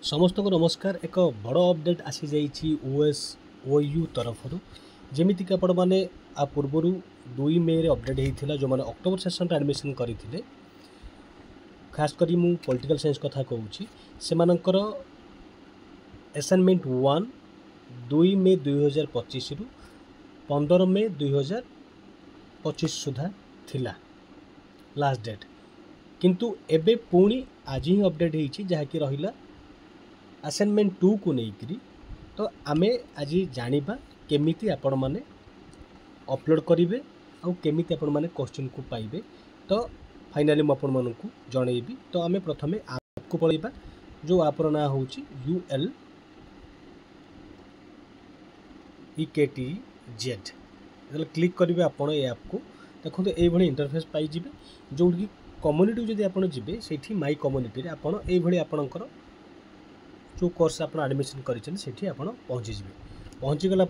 समस्त को नमस्कार। एक बड़ अपडेट आसी जाइए OSOU तरफ जमीक आपण मैंने आ पूर्वर 2 मे अपडेट होता जो मैंने अक्टोबर सेशन एडमिशन करते खास करी मु पॉलिटिकल साइंस कथा कहूँ से असाइनमेंट 1 2 मे 2025 रु 15 मे 2025 सुधा थिला लास्ट डेट किंतु एबे पुणी आज ही अपडेट होती जहाँकि रहा असाइनमेंट 2 को लेकर। तो आमे आज जानिबा केमिति आपण माने अपलोड करेंगे आउ केमिति आपण माने क्वेश्चन को पाइबे। तो फाइनली मुझे आपण मानकु जनइबी। तो आमे प्रथमे ऐप को पळेबा जो ऐप ना होची ULEKTZ। क्लिक करेंगे आपण ए ऐप को देखो ये भली इंटरफेस पाई जिबे जो कि कम्युनिटी जदि आपण जिबे सेठी माई कम्युनिटी रे आपण ए भली आपणकर जो कोर्स आप एडमिशन करें से आप पहुँची जी पहुँची गला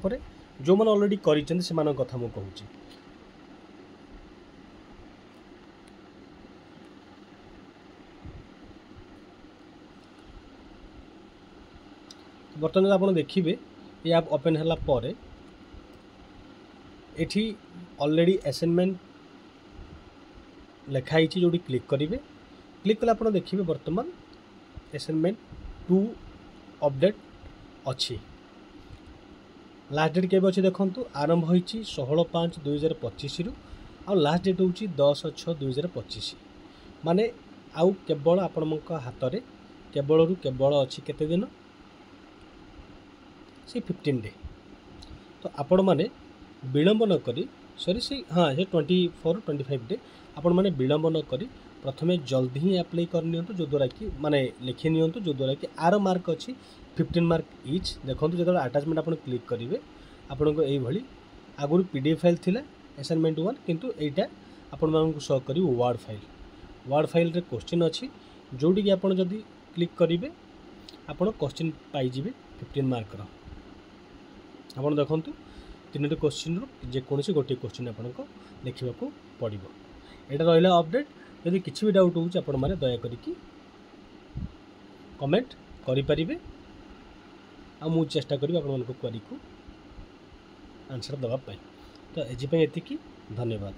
जो मैंने अलरेडी करें से कथा मुझे कहूँ। बर्तमान आप देखिए ये आप ओपन है एठी ऑलरेडी असाइनमेंट लिखाई जो क्लिक करेंगे। क्लिक कले आप देखिए बर्तमान असाइनमेंट 2 अपडेट अच्छी लास्ट डेट केबे अच्छी देखो आरंभ होती 16/5/2025 रु आ लास्ट डेट हूँ 10/6/2025 माने आउ केवल आपण हाथ में केवल रु केवल अच्छी केते दिन से 15 डे। तो आपण मैंने विलंब न करी सॉरी से हाँ से 24-25 डे आपण मैंने विलंब न करी प्रथमे जल्दी ही अप्लाई कर नियंतु जो द्वारा कि माने लिखि नियंतु जो द्वारा कि आर मार्क अच्छी 15 मार्क इच। देखो जो अटैचमेंट आप क्लिक करेंगे आपन को यही आगुरी PDF फाइल थिला असाइनमेंट 1 किंतु एटा आपण मानक शो करी वर्ड फाइल रे क्वेश्चन अच्छी जोटी कि आपन जदि क्लिक करेंगे आपन क्वेश्चन पाई जिवे 15 मार्क रो। आपन देखंतु 3टी क्वेश्चन रो जेकोसी गोटे क्वेश्चन आपन को लिखा पड़ो। एटा रहिला अपडेट। यदि किसी भी डाउट होउछ आपण माने दया करी कमेंट करि परिबे आ मु चेष्टा करी आपण मानको क्वेरी को आंसर दबा पाई। तो एजी पे एतिकी धन्यवाद।